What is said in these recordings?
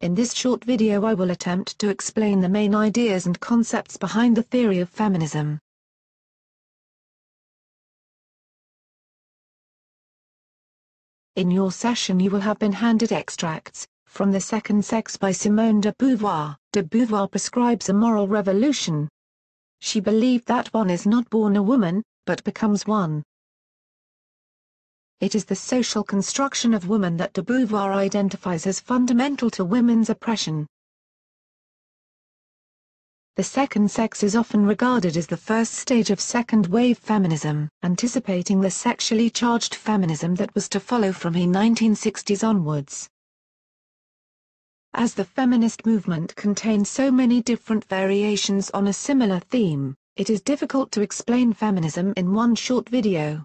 In this short video I will attempt to explain the main ideas and concepts behind the theory of feminism. In your session you will have been handed extracts from The Second Sex by Simone de Beauvoir. De Beauvoir prescribes a moral revolution. She believed that one is not born a woman, but becomes one. It is the social construction of woman that de Beauvoir identifies as fundamental to women's oppression. The second sex is often regarded as the first stage of second-wave feminism, anticipating the sexually charged feminism that was to follow from the 1960s onwards. As the feminist movement contains so many different variations on a similar theme, it is difficult to explain feminism in one short video.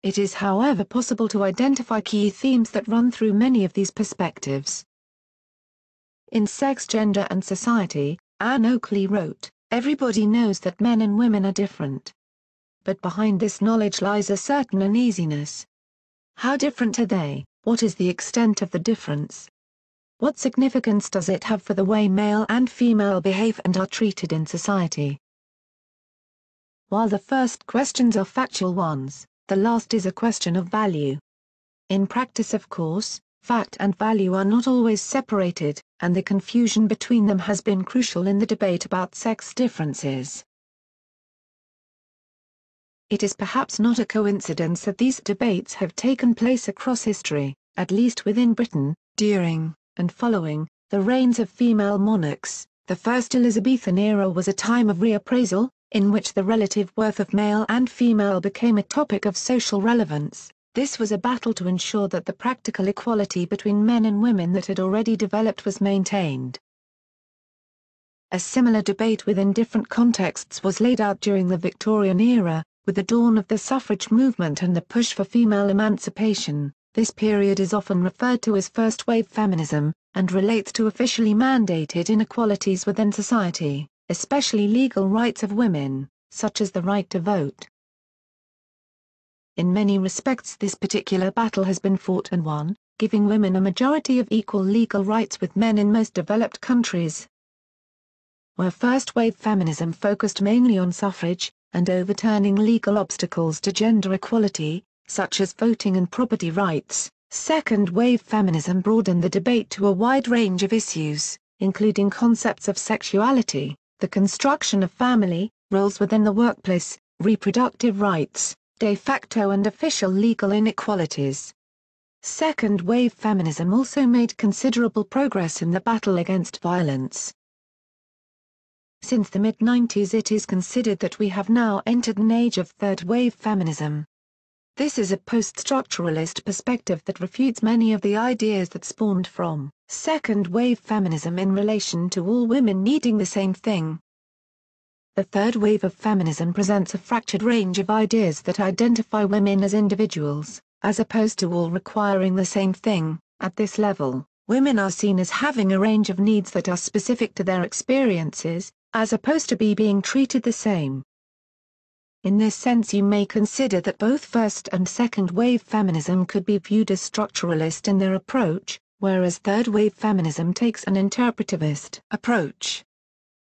It is however possible to identify key themes that run through many of these perspectives. In Sex, Gender and Society, Anne Oakley wrote, "Everybody knows that men and women are different. But behind this knowledge lies a certain uneasiness. How different are they? What is the extent of the difference? What significance does it have for the way male and female behave and are treated in society?" While the first questions are factual ones, the last is a question of value. In practice, of course, fact and value are not always separated, and the confusion between them has been crucial in the debate about sex differences. It is perhaps not a coincidence that these debates have taken place across history, at least within Britain, during, and following, the reigns of female monarchs. The first Elizabethan era was a time of reappraisal, in which the relative worth of male and female became a topic of social relevance. This was a battle to ensure that the practical equality between men and women that had already developed was maintained. A similar debate within different contexts was laid out during the Victorian era, with the dawn of the suffrage movement and the push for female emancipation. This period is often referred to as first-wave feminism, and relates to officially mandated inequalities within society, especially legal rights of women, such as the right to vote. In many respects this particular battle has been fought and won, giving women a majority of equal legal rights with men in most developed countries. Where first-wave feminism focused mainly on suffrage, and overturning legal obstacles to gender equality, such as voting and property rights, second-wave feminism broadened the debate to a wide range of issues, including concepts of sexuality, the construction of family, roles within the workplace, reproductive rights, de facto and official legal inequalities. Second-wave feminism also made considerable progress in the battle against violence. Since the mid-90s it is considered that we have now entered an age of third-wave feminism. This is a post-structuralist perspective that refutes many of the ideas that spawned from second-wave feminism in relation to all women needing the same thing. The third wave of feminism presents a fractured range of ideas that identify women as individuals, as opposed to all requiring the same thing. At this level, women are seen as having a range of needs that are specific to their experiences, as opposed to being treated the same. In this sense you may consider that both first and second-wave feminism could be viewed as structuralist in their approach, whereas third-wave feminism takes an interpretivist approach.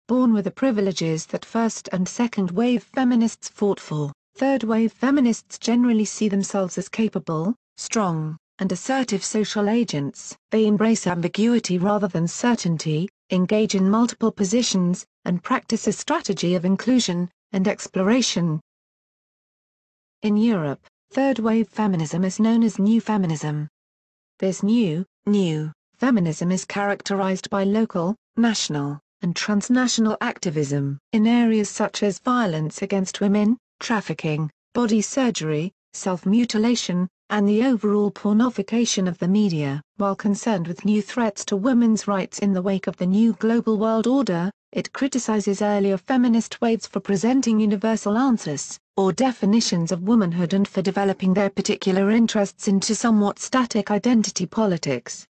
Born with the privileges that first and second-wave feminists fought for, third-wave feminists generally see themselves as capable, strong, and assertive social agents. They embrace ambiguity rather than certainty, engage in multiple positions, and practice a strategy of inclusion and exploration. In Europe, third-wave feminism is known as New Feminism. This new feminism is characterized by local, national, and transnational activism in areas such as violence against women, trafficking, body surgery, self-mutilation, and the overall pornification of the media. While concerned with new threats to women's rights in the wake of the new global world order, it criticizes earlier feminist waves for presenting universal answers, or definitions of womanhood, and for developing their particular interests into somewhat static identity politics.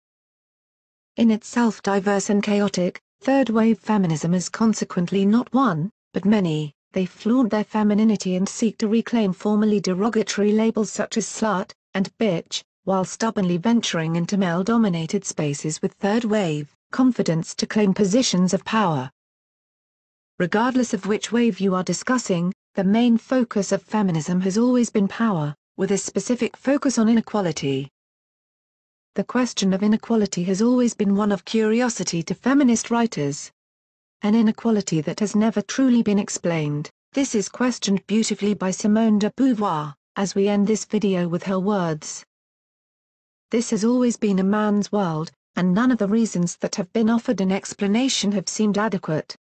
In itself diverse and chaotic, third-wave feminism is consequently not one, but many. They flaunt their femininity and seek to reclaim formerly derogatory labels such as slut and bitch, while stubbornly venturing into male-dominated spaces with third-wave confidence to claim positions of power. Regardless of which wave you are discussing, the main focus of feminism has always been power, with a specific focus on inequality. The question of inequality has always been one of curiosity to feminist writers. An inequality that has never truly been explained. This is questioned beautifully by Simone de Beauvoir, as we end this video with her words. This has always been a man's world, and none of the reasons that have been offered in explanation have seemed adequate.